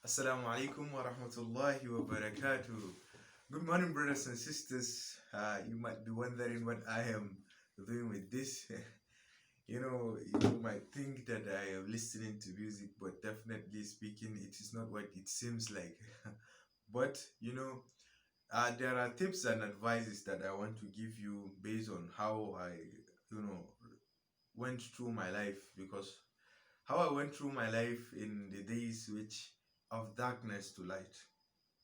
Assalamu alaikum wa rahmatullahi wa barakatuh. Good morning, brothers and sisters. You might be wondering what I am doing with this. You might think that I am listening to music, but definitely speaking, it is not what it seems like. But there are tips and advices that I want to give you based on how I, you know, went through my life because how I went through my life in the days which of darkness to light,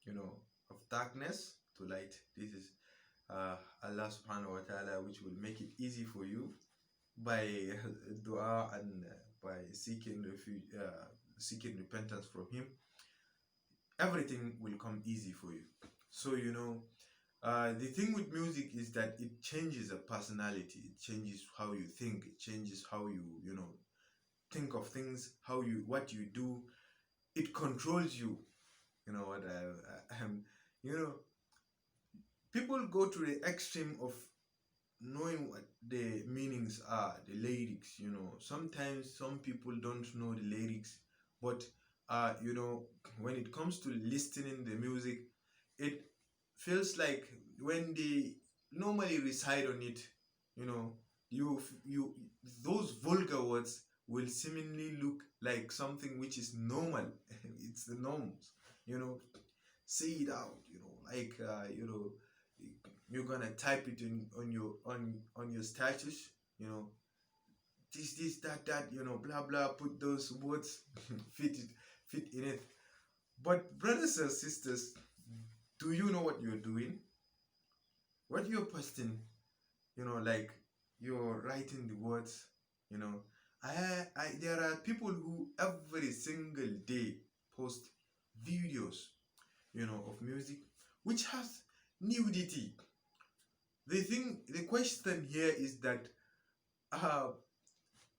you know, of darkness to light. This is Allah subhanahu wa ta'ala, which will make it easy for you by dua and by seeking repentance from Him. Everything will come easy for you. So, the thing with music is that it changes a personality, it changes how you think, it changes how you think of things, what you do, it controls you. You know what you know people go to the extreme of knowing what the meanings are, the lyrics. Sometimes some people don't know the lyrics, but when it comes to listening the music, it feels like when they normally recite on it, you know you those vulgar words will seemingly look like something which is normal. It's the norms, you know say it out, like you're gonna type it in on your status, this that, blah blah, put those words fit in it. But brothers and sisters, do you know what you're doing, what you're posting? Like you're writing the words. you know I there are people who every single day post videos, of music which has nudity. The question here is that, uh,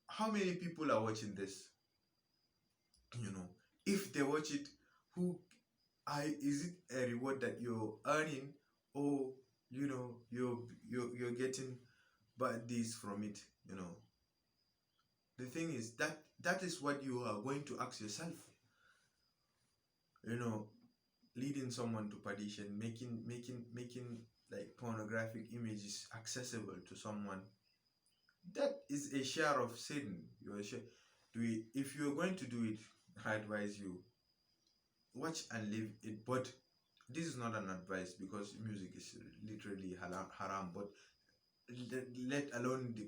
how many people are watching this? If they watch it, who is it a reward that you're earning, or you're getting bad deeds from it? The thing is that is what you are going to ask yourself. you know Leading someone to perdition, making like pornographic images accessible to someone, that is a share of sin. Do it. If you're going to do it, I advise you, watch and leave it. But this is not an advice, because music is literally haram, but let alone the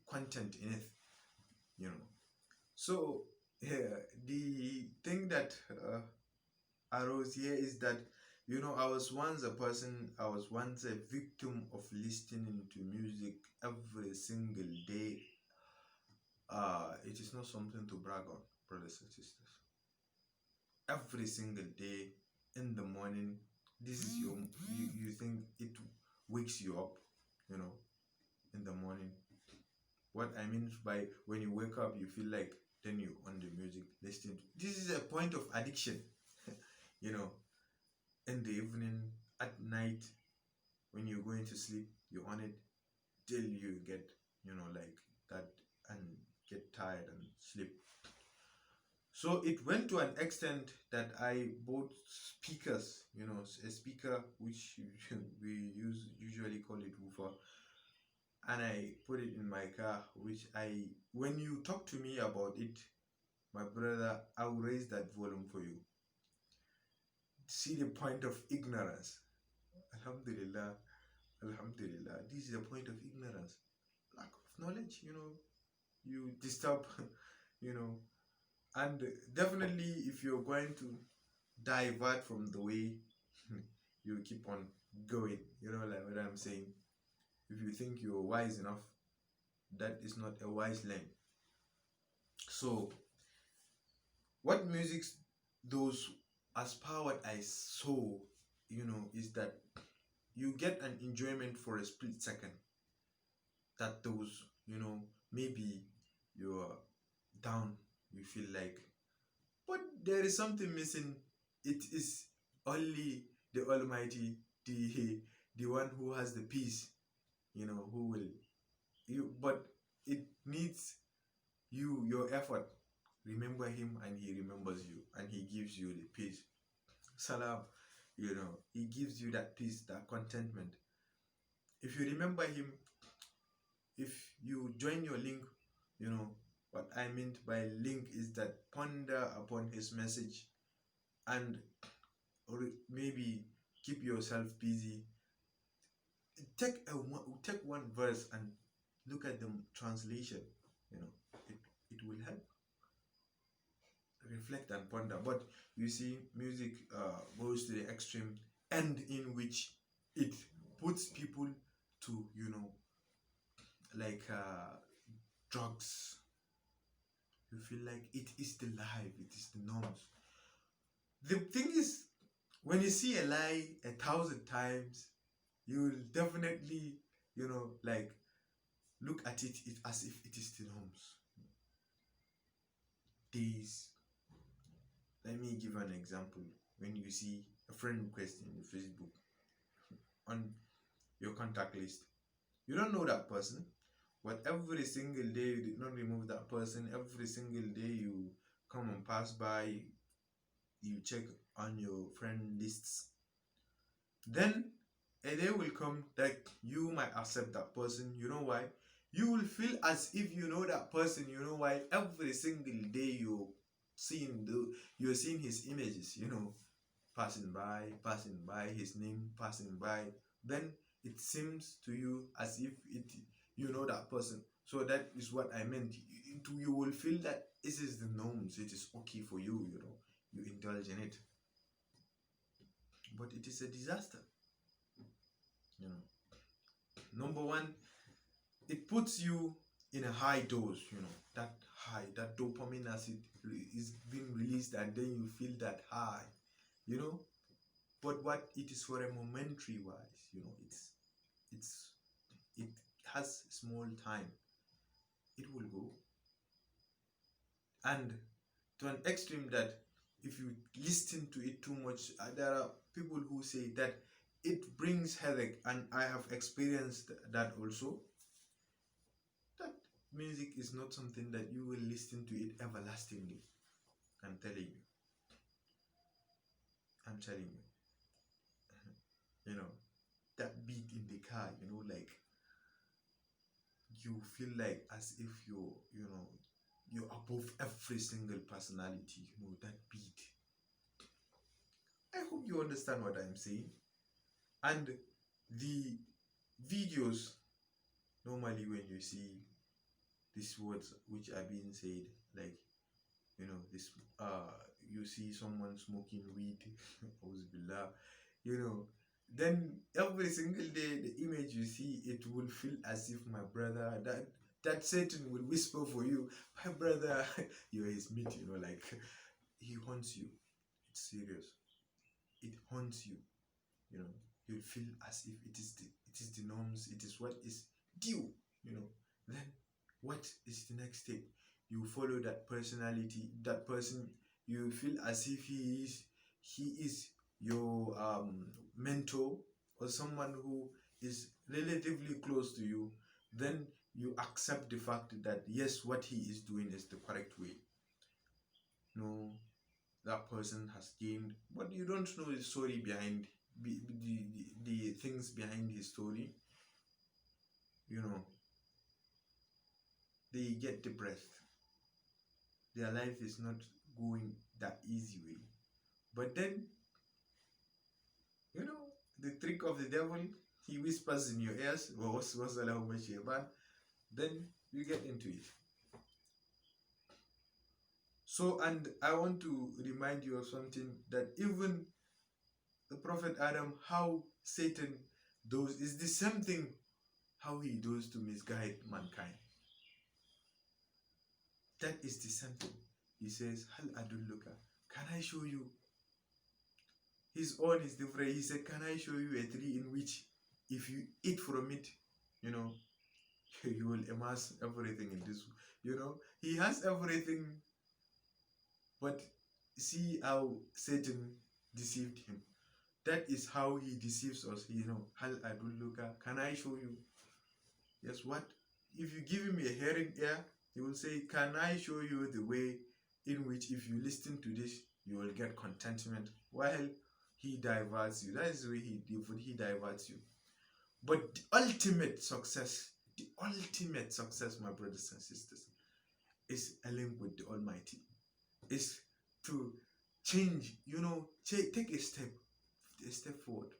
content in it. So, yeah, the thing that arose here is that, I was once a victim of listening to music every single day. It is not something to brag on, brothers and sisters. Every single day in the morning, this is you think it wakes you up, you know, in the morning. What I mean by when you wake up, you feel like then you on the music listening. This is a point of addiction, you know. In the evening, at night, when you're going to sleep, you're on it till you get, like that, and get tired and sleep. So it went to an extent that I bought speakers, a speaker which we usually call it woofer, and I put it in my car. When you talk to me about it, my brother, I will raise that volume for you. See the point of ignorance. Alhamdulillah, Alhamdulillah. This is a point of ignorance, lack of knowledge. You disturb, you know, and definitely if you're going to divert from the way, you keep on going. Like what I'm saying. If you think you're wise enough, that is not a wise lane. So, what music those as per what I saw, is that you get an enjoyment for a split second. That those, maybe you're down, you feel like, but there is something missing. It is only the Almighty, the one who has the peace, who will but it needs your effort. remember him and he remembers you and he gives you the peace. Salam, he gives you that peace, that contentment. If you remember him, if you join your link, what I meant by link is that ponder upon his message and maybe keep yourself busy. Take one verse and look at the translation. It will help. Reflect and ponder. But you see, music goes to the extreme end in which it puts people to like drugs. You feel like it is the life, it is the norms. The thing is, when you see a lie 1,000 times, you will definitely like look at it as if it is the norms. Days. Let me give an example. When you see a friend request in your Facebook on your contact list, you don't know that person, but every single day you did not remove that person. Every single day you come and pass by, you check on your friend lists. Then a day will come that you might accept that person. You know why? You will feel as if you know that person. You know why? Every single day you're seeing his images, passing by, his name passing by. Then it seems to you as if you know that person. So that is what I meant. You will feel that this is the norms. It is okay for you. You indulge in it, but it is a disaster. Number one, it puts you in a high dose. That dopamine acid is being released, and then you feel that high. But what it is for a momentary wise. It has small time. It will go, and to an extreme that if you listen to it too much, there are people who say that it brings headache, and I have experienced that also. That music is not something that you will listen to it everlastingly. I'm telling you. That beat in the car, like you feel like as if you're above every single personality, that beat. I hope you understand what I'm saying. And the videos, normally when you see these words which are being said, like this you see someone smoking weed, then every single day the image you see, it will feel as if my brother, that Satan will whisper for you, my brother, you're his meat, like he haunts you. It's serious. It haunts you. You feel as if it is the norms, it is what is due. Then what is the next step? You follow that personality, that person. You feel as if he is your mentor, or someone who is relatively close to you. Then you accept the fact that yes, what he is doing is the correct way. That person has gained, but you don't know the story behind the things behind his story. They get depressed. Their life is not going that easy way. But then, the trick of the devil, he whispers in your ears, then you get into it. So, and I want to remind you of something, that even the Prophet Adam, how Satan does, is the same thing how he does to misguide mankind. That is the same thing. He says, Hal adulluka, can I show you? His own is different. He said, can I show you a tree in which if you eat from it, you will amass everything in this. He has everything, but see how Satan deceived him. That is how he deceives us. Hal adulluka, can I show you? Yes, what? If you give him a hearing ear, he will say, can I show you the way in which if you listen to this, you will get contentment while he diverts you. That is the way he diverts you. But the ultimate success, my brothers and sisters, is a link with the Almighty. Is to change, take a step forward.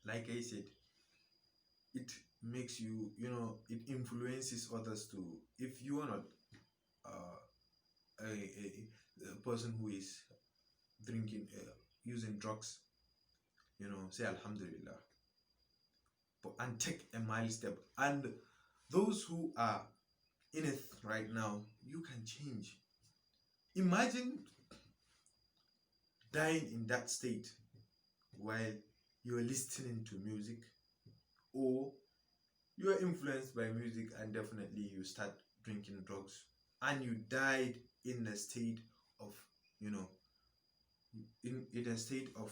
Like I said, it makes you, it influences others to, if you are not a person who is drinking, using drugs, say Alhamdulillah, and take a mild step. And those who are in it right now, you can change. Imagine dying in that state while you're listening to music, or you are influenced by music and definitely you start drinking drugs, and you died in a state of, in a state of,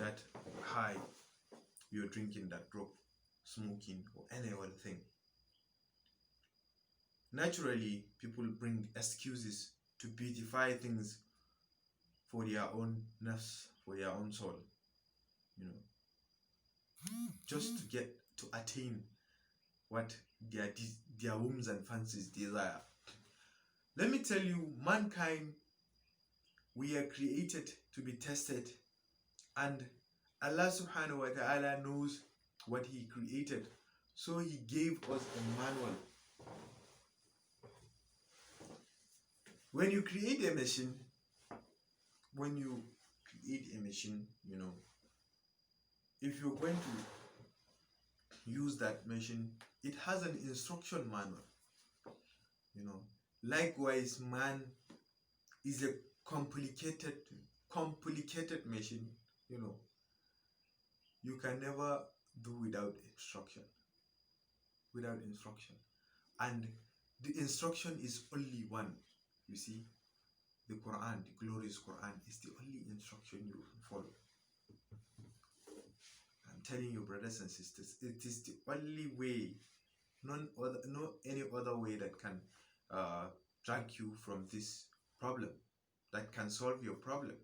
that high, you're drinking that drug, smoking, or any other thing. Naturally, people bring excuses to beautify things for their own nafs, for their own soul, just to get to attain what their whims and fancies desire. Let me tell you, mankind, we are created to be tested, and Allah subhanahu wa ta'ala knows what he created, so he gave us a manual. When you create a machine, if you're going to use that machine, it has an instruction manual. Likewise, man is a complicated machine. You can never do without instruction. And the instruction is only one. You see, the Quran, the glorious Quran, is the only instruction you follow. I'm telling you, brothers and sisters, it is the only way. No any other way that can drag you from this problem, that can solve your problem.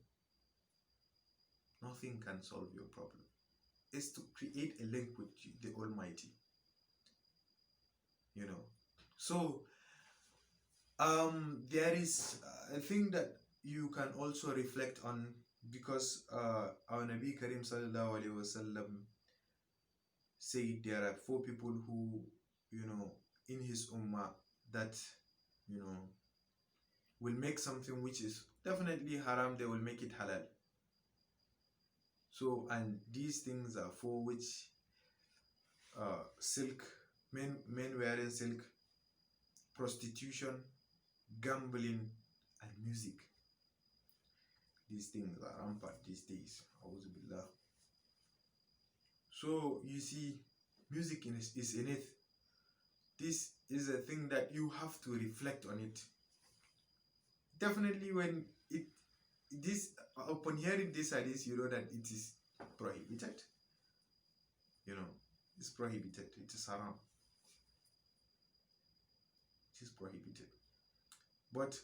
Nothing can solve your problem. It's to create a link with the Almighty. So there is a thing that you can also reflect on, because our Nabi Karim sallallahu alaihi wasallam said there are 4 people who, in his ummah, that will make something which is definitely haram, they will make it halal. So, and these things are 4, which silk, men wearing silk, prostitution, gambling, and music. These things are rampant these days. Auzubillah. So you see, music is in it. This is a thing that you have to reflect on it. Definitely, when upon hearing this hadith, you know that it is prohibited. It's prohibited. It is haram. It is prohibited. But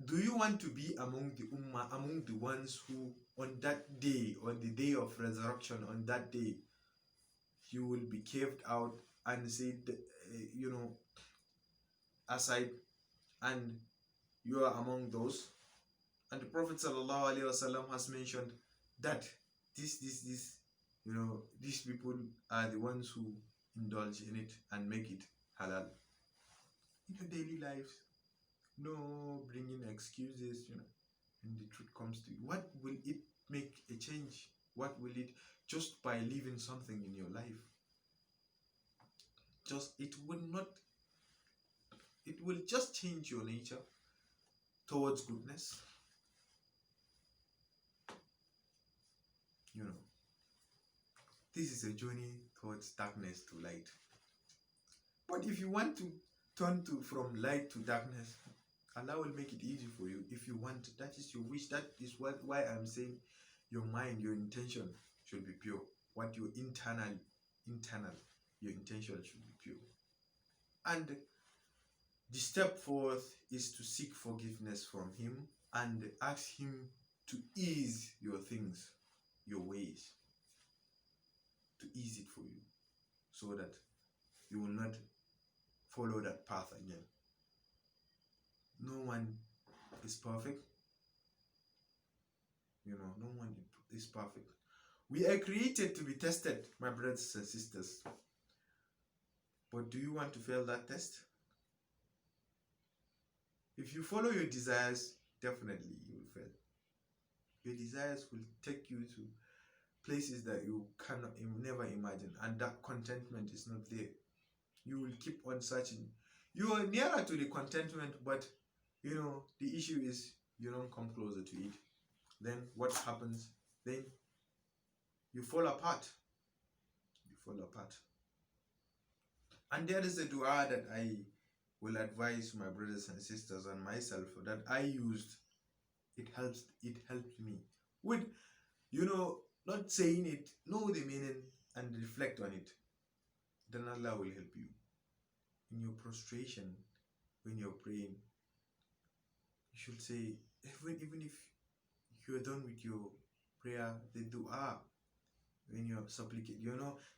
do you want to be among the ummah, among the ones who on that day, on the day of resurrection, on that day, you will be caved out and said, aside, and you are among those? And the Prophet ﷺ has mentioned that these people are the ones who indulge in it and make it halal. In your daily lives, no bringing excuses, when the truth comes to you. What will it make a change? What will it, just by leaving something in your life? It will just change your nature towards goodness. This is a journey towards darkness to light. But if you want to turn from light to darkness, Allah will make it easy for you. If you want, that is your wish. That is why I'm saying your mind, your intention should be pure. What your internal, your intention should be pure. And The step forth is to seek forgiveness from Him and ask Him to ease your things, your ways, to ease it for you so that you will not follow that path again. No one is perfect. No one is perfect. We are created to be tested, my brothers and sisters. But do you want to fail that test? If you follow your desires, definitely you will fail. Your desires will take you to places that you cannot never imagine, and that contentment is not there. You will keep on searching. You are nearer to the contentment, but the issue is you don't come closer to it. Then what happens? Then you fall apart. You fall apart. And there is a dua that I will advise my brothers and sisters and myself that I used. It helped me with not saying it, know the meaning and reflect on it. Then Allah will help you in your prostration. When you're praying, you should say, even if you're done with your prayer, the dua, when you're supplicating,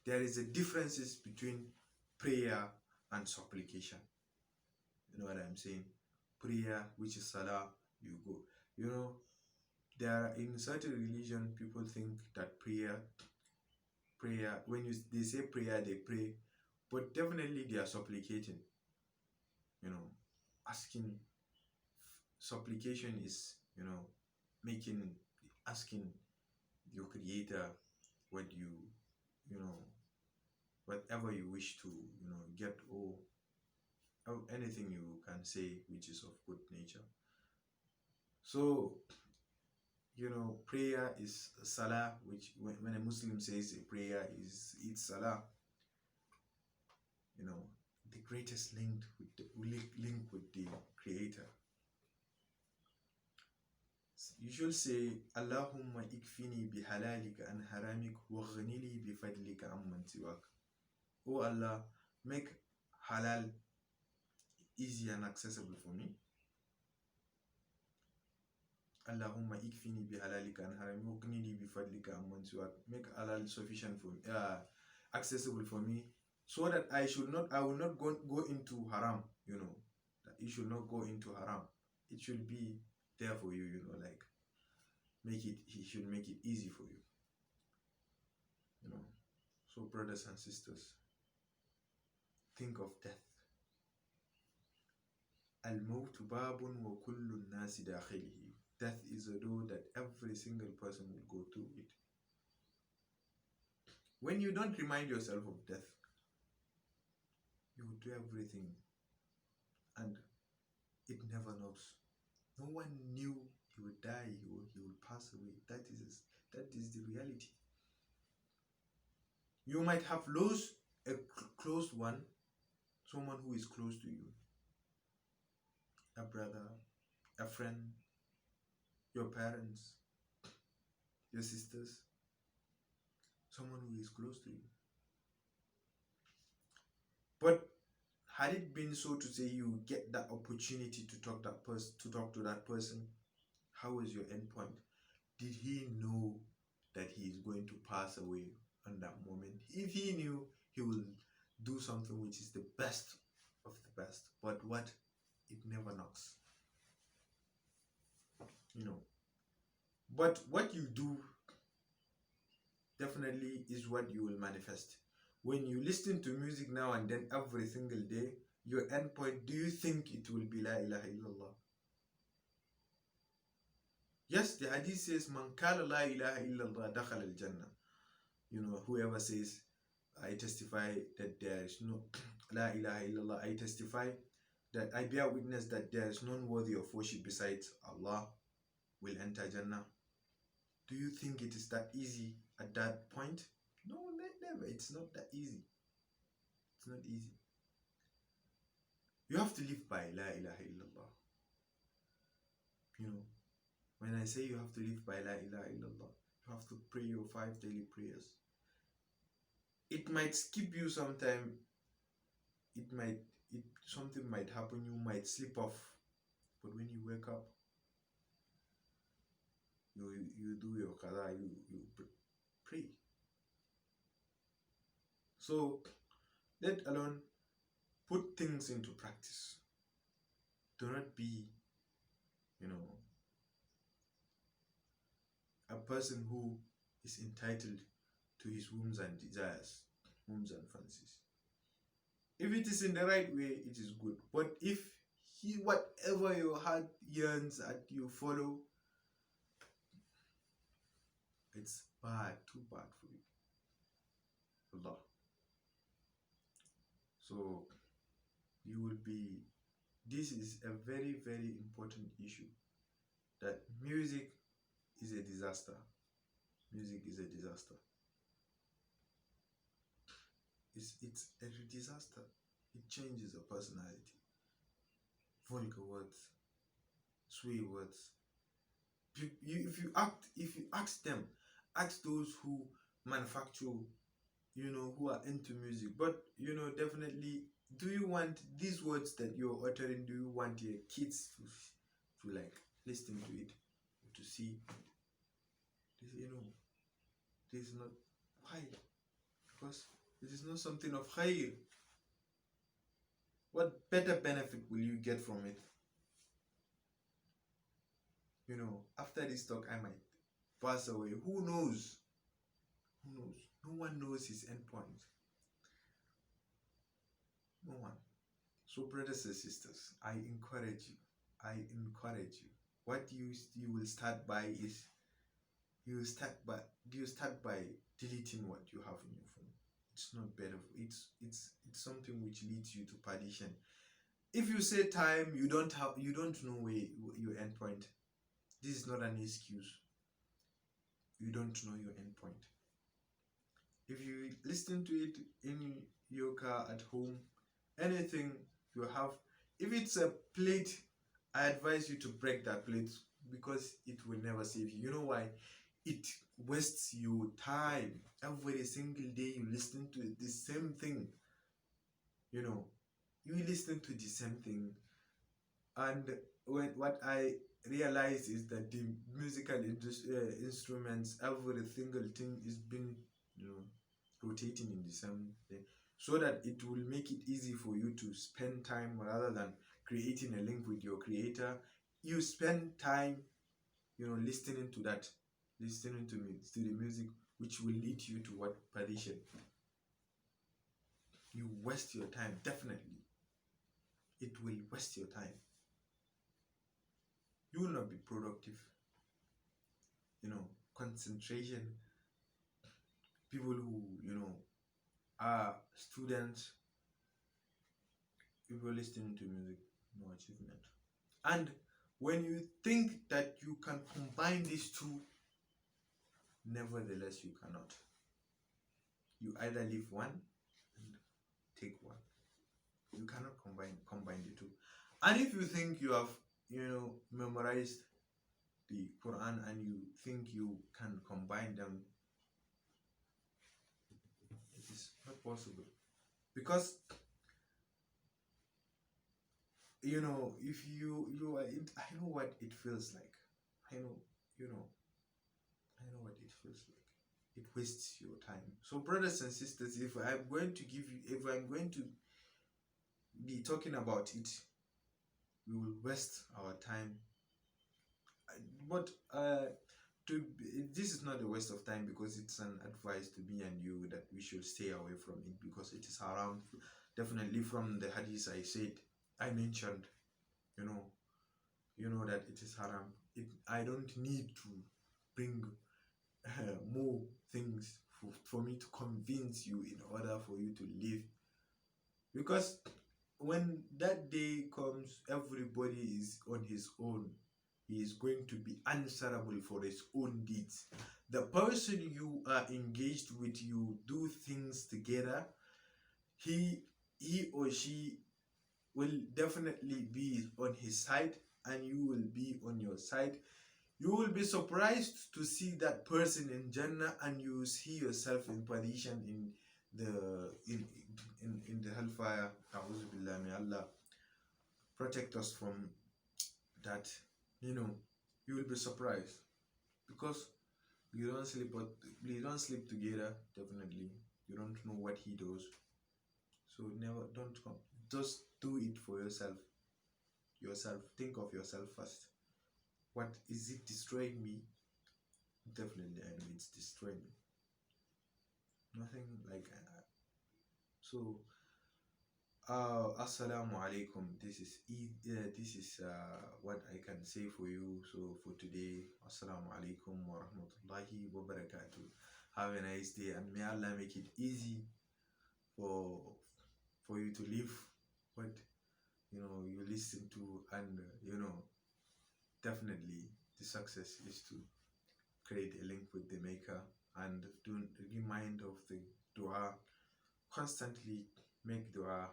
there is a differences between prayer and supplication. You know what I'm saying? Prayer, which is salah, you go. There are, in certain religion, people think that prayer, when they say prayer, they pray, but definitely they are supplicating. Asking. Supplication is, asking your creator what whatever you wish to, get, or anything you can say which is of good nature. So, prayer is salah, which when a Muslim says a prayer it's salah. The greatest link with the creator. You should say, Allahumma ikfini bihalalika an haramik wa ghnili bifadlika amman siwak. Oh Allah, make halal easy and accessible for me. Allahumma ikfini bihalalika an haramik wa ghnili bifadlika amman siwak. Make halal sufficient for me, accessible for me, so that I will not go into haram. That you should not go into haram. It should be there for you. Like he should make it easy for you. So brothers and sisters, think of death. Al-mawtu babun wa kullu nasi dakhilihi. Death is a door that every single person will go through it. When you don't remind yourself of death, you will do everything and it never knows. No one knew he would die, he will pass away. That is the reality. You might have lost a close one, someone who is close to you, a brother, a friend, your parents, your sisters, someone who is close to you. But had it been so to say you get that opportunity to talk to that person, how was your end point? Did he know that he is going to pass away on that moment? If he knew, he will do something which is the best of the best. But what? It never knocks. But what you do definitely is what you will manifest. When you listen to music now and then every single day, your end point, do you think it will be La ilaha illallah? Yes, the hadith says, Man kala la ilaha illallah dakhal al jannah. Whoever says, I testify that there is no La ilaha illallah, I testify that I bear witness that there is none worthy of worship besides Allah, will enter Jannah. Do you think it is that easy at that point? No, never. It's not that easy. It's not easy. You have to live by La ilaha illallah. When I say you have to live by La ilaha illallah, you have to pray your 5 daily prayers. It might skip you sometime. It might something might happen, you might slip off, but when you wake up, you do your qada, you pray. So let alone put things into practice. Do not be, you know, a person who is entitled to his whims and desires, whims and fancies. If it is in the right way, it is good. But if whatever your heart yearns at, you follow, it's bad, too bad for you. Allah. So you will be, this is a very, very important issue, that music is a disaster. Music is a disaster. It's a disaster. It changes a personality. Vulgar words, swear words. If you ask them, ask those who manufacture, who are into music, but definitely, do you want these words that you're uttering, do you want your kids to like listen to it, to see this? This is not why, because this is not something of khair. What better benefit will you get from it? After this talk, I might pass away. Who knows? Who knows? No one knows his endpoint. No one. So, brothers and sisters, I encourage you. What you will start by is, you start by deleting what you have in your phone. It's not better. It's something which leads you to perdition. If you say time, you don't know where your endpoint. This is not an excuse. You don't know your endpoint. If you listen to it in your car, at home, anything you have, if it's a plate, I advise you to break that plate, because it will never save you. You know why? It wastes your time. Every single day you listen to the same thing. You listen to the same thing, and what I realized is that the musical instruments, every single thing is being rotating in the same thing, so that it will make it easy for you to spend time, rather than creating a link with your creator. You spend time listening to the music, which will lead you to what? Perdition. You waste your time. Definitely it will waste your time. You will not be productive. Concentration. People who are students, people listening to music, no achievement. And when you think that you can combine these two, nevertheless you cannot. You either leave one and take one. You cannot combine the two. And if you think you have memorized the Quran, and you think you can combine them, it is not possible. Because if you are I know what it feels like. I know what it feels like. It wastes your time. So, brothers and sisters, if I'm going to be talking about it, we will waste our time. But this is not a waste of time, because it's an advice to me and you that we should stay away from it, because it is haram. Definitely from the hadith I mentioned, that it is haram. I don't need to bring more things for me to convince you in order for you to live, because when that day comes, everybody is on his own. He is going to be answerable for his own deeds. The person you are engaged with, you do things together, he or she will definitely be on his side, and you will be on your side. You will be surprised to see that person in Jannah, and you see yourself in perdition in the hellfire. A'udhu billah, may Allah protect us from that. You know, you will be surprised because you don't sleep, but you don't sleep together. Definitely, you don't know what he does. So never, don't come. Just do it for yourself. Yourself. Think of yourself first. What is it destroying me? Definitely, I know it's destroying me. Nothing like so. Assalamu alaikum. This is what I can say for you. So for today, assalamu alaikum wa rahmatullahi wa barakatuh. Have a nice day, and may Allah make it easy for you to live what you listen to, and definitely the success is to create a link with the Maker, and do remind of the dua. Constantly make dua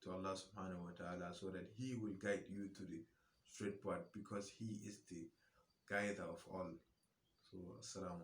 to Allah subhanahu wa ta'ala, so that He will guide you to the straight path, because He is the guider of all. So, assalamu